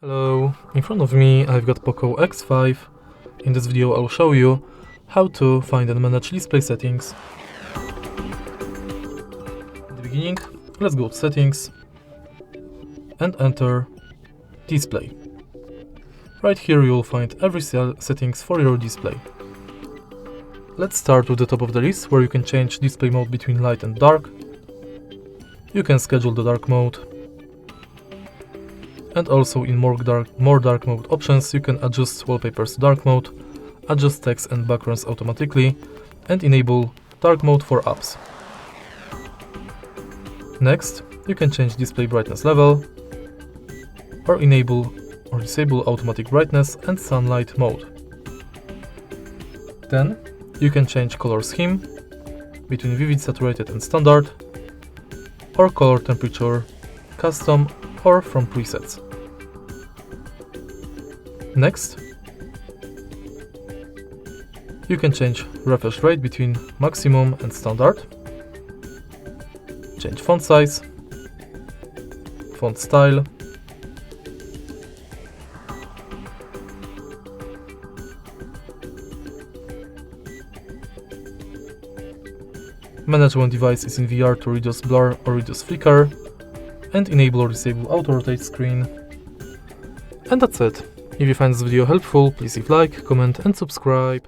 Hello, in front of me I've got POCO X5. In this video I'll show you how to find and manage display settings. At the beginning, let's go to settings and enter display. Right here you will find every settings for your display. Let's start with the top of the list, where you can change display mode between light and dark. You can schedule the dark mode. And also in more dark mode options, you can adjust wallpapers to dark mode, adjust text and backgrounds automatically, and enable dark mode for apps. Next, you can change display brightness level, or enable or disable automatic brightness and sunlight mode. Then, you can change color scheme between vivid, saturated and standard, or color temperature, custom or from presets. Next, you can change refresh rate between maximum and standard, change font size, font style, manage when device is in VR to reduce blur or reduce flicker, and enable or disable auto rotate screen. And that's it. If you find this video helpful, please leave like, comment and subscribe.